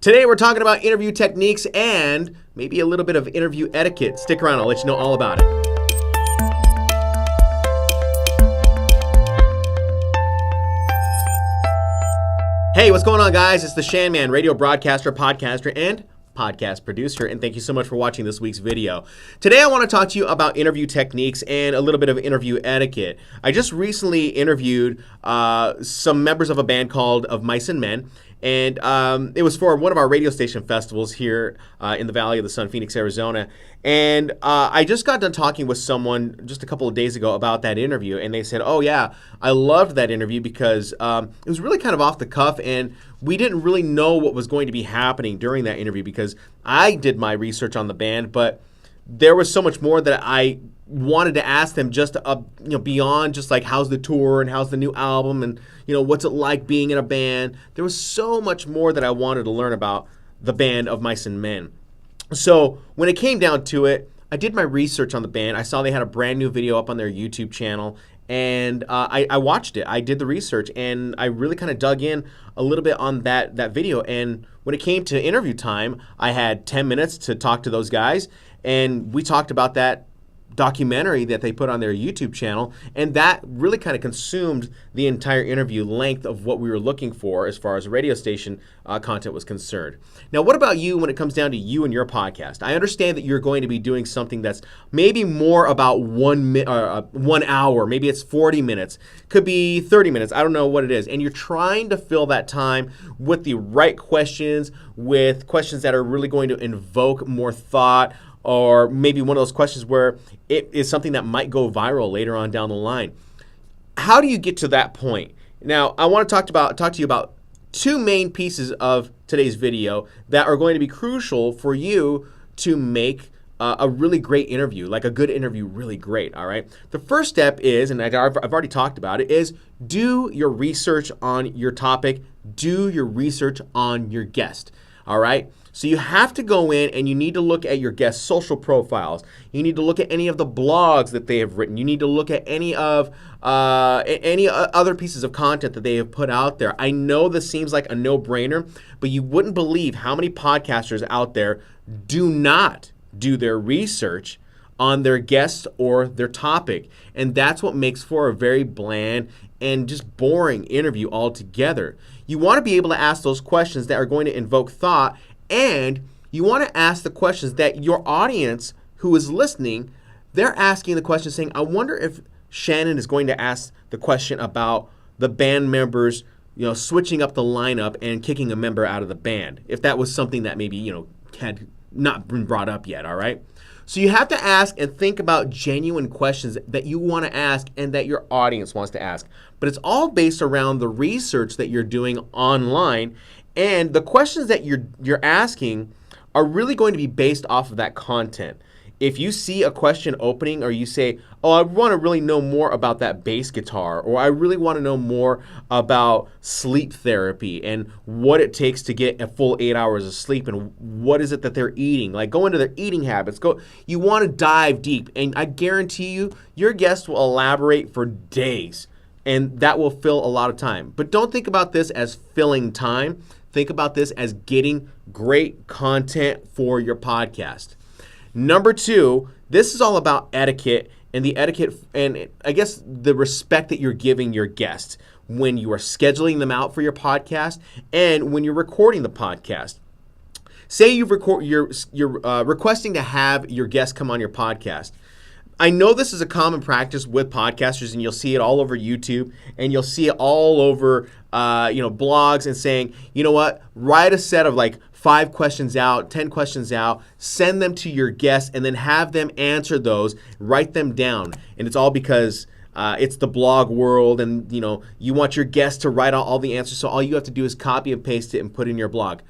Today we're talking about interview techniques and maybe a little bit of interview etiquette. Stick around, I'll let you know all about it. Hey, what's going on, guys? It's the Shan Man, radio broadcaster, podcaster, and podcast producer, and thank you so much for watching this week's video. Today I want to talk to you about interview techniques and a little bit of interview etiquette. I just recently interviewed some members of a band called Of Mice and Men, and it was for one of our radio station festivals here in the Valley of the Sun, Phoenix, Arizona. And I just got done talking with someone just a couple of days ago about that interview, and they said, oh yeah, I loved that interview because it was really kind of off the cuff, and we didn't really know what was going to be happening during that interview because I did my research on the band, but there was so much more that I wanted to ask them, just beyond just like how's the tour and how's the new album and what's it like being in a band. There was so much more that I wanted to learn about the band Of Mice and Men. So when it came down to it, I did my research on the band. I saw they had a brand new video up on their YouTube channel, and I watched it. I did the research, and I really kind of dug in a little bit on that video. And when it came to interview time, I had 10 minutes to talk to those guys, and we talked about that documentary that they put on their YouTube channel, and that really kind of consumed the entire interview length of what we were looking for as far as radio station content was concerned. Now, what about you when it comes down to you and your podcast? I understand that you're going to be doing something that's maybe more about 1 hour, maybe it's 40 minutes, could be 30 minutes, I don't know what it is, and you're trying to fill that time with the right questions, with questions that are really going to invoke more thought, or maybe one of those questions where it is something that might go viral later on down the line. How do you get to that point? Now, I want to talk to you about two main pieces of today's video that are going to be crucial for you to make a really great interview, like a good interview, really great, all right? The first step is, and I've already talked about it, is do your research on your topic, do your research on your guest, all right? So you have to go in and you need to look at your guest's social profiles. You need to look at any of the blogs that they have written. You need to look at any of any other pieces of content that they have put out there. I know this seems like a no-brainer, but you wouldn't believe how many podcasters out there do not do their research on their guest or their topic. And that's what makes for a very bland and just boring interview altogether. You want to be able to ask those questions that are going to invoke thought, and you want to ask the questions that your audience who is listening, they're asking the question saying, I wonder if Shannon is going to ask the question about the band members, switching up the lineup and kicking a member out of the band, if that was something that maybe, had not been brought up yet, all right? So you have to ask and think about genuine questions that you want to ask and that your audience wants to ask. But it's all based around the research that you're doing online, and the questions that you're asking are really going to be based off of that content. If you see a question opening, or you say, oh, I want to really know more about that bass guitar, or I really want to know more about sleep therapy and what it takes to get a full 8 hours of sleep and what is it that they're eating, like go into their eating habits. You want to dive deep, and I guarantee you, your guest will elaborate for days, and that will fill a lot of time. But don't think about this as filling time. Think about this as getting great content for your podcast. Number two, this is all about etiquette, and the etiquette, and I guess the respect that you're giving your guests when you are scheduling them out for your podcast and when you're recording the podcast. Say you're requesting to have your guests come on your podcast. I know this is a common practice with podcasters, and you'll see it all over YouTube, and you'll see it all over blogs, and saying, you know what, write a set of like 5 questions out, 10 questions out, send them to your guests, and then have them answer those, write them down. And it's all because it's the blog world, and you want your guests to write out all the answers, so all you have to do is copy and paste it and put it in your blog.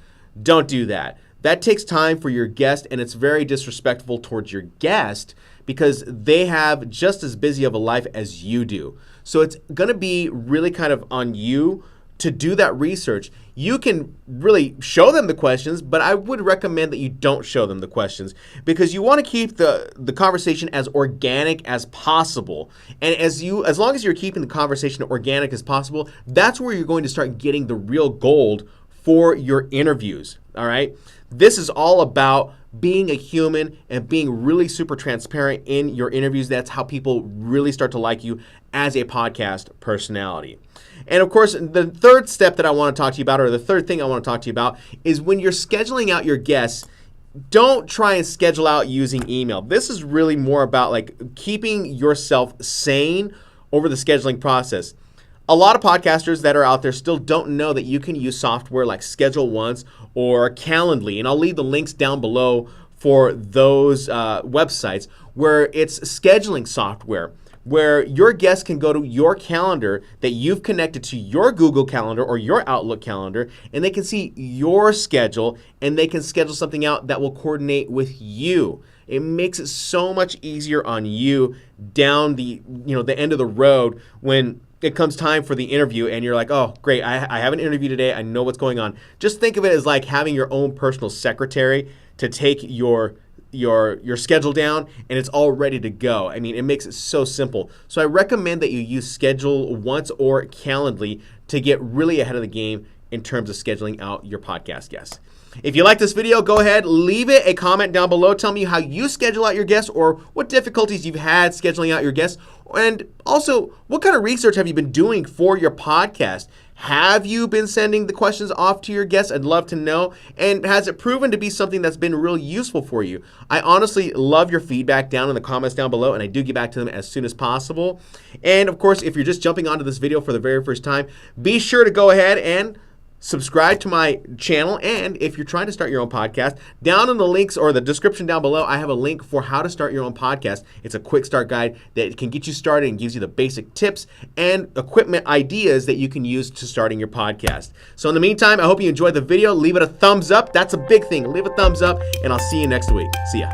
Don't do that. That takes time for your guest, and it's very disrespectful towards your guest because they have just as busy of a life as you do. So it's going to be really kind of on you to do that research. You can really show them the questions, but I would recommend that you don't show them the questions because you want to keep the conversation as organic as possible. And as long as you're keeping the conversation organic as possible, that's where you're going to start getting the real gold for your interviews, all right? This is all about being a human and being really super transparent in your interviews. That's how people really start to like you as a podcast personality. And of course, the third step that I want to talk to you about, or the third thing I want to talk to you about, is when you're scheduling out your guests, don't try and schedule out using email. This is really more about like keeping yourself sane over the scheduling process. A lot of podcasters that are out there still don't know that you can use software like ScheduleOnce or Calendly, and I'll leave the links down below for those websites where it's scheduling software where your guests can go to your calendar that you've connected to your Google Calendar or your Outlook calendar, and they can see your schedule and they can schedule something out that will coordinate with you. It makes it so much easier on you down the end of the road when it comes time for the interview and you're like, oh, great, I have an interview today. I know what's going on. Just think of it as like having your own personal secretary to take your schedule down, and it's all ready to go. I mean, it makes it so simple. So I recommend that you use ScheduleOnce or Calendly to get really ahead of the game in terms of scheduling out your podcast guests. If you like this video, go ahead, leave it a comment down below. Tell me how you schedule out your guests or what difficulties you've had scheduling out your guests. And also, what kind of research have you been doing for your podcast? Have you been sending the questions off to your guests? I'd love to know. And has it proven to be something that's been really useful for you? I honestly love your feedback down in the comments down below, and I do get back to them as soon as possible. And of course, if you're just jumping onto this video for the very first time, be sure to go ahead and subscribe to my channel. And if you're trying to start your own podcast, down in the links or the description down below, I have a link for how to start your own podcast. It's a quick start guide that can get you started and gives you the basic tips and equipment ideas that you can use to starting your podcast. So in the meantime, I hope you enjoyed the video. Leave it a thumbs up. That's a big thing. Leave a thumbs up, and I'll see you next week. See ya.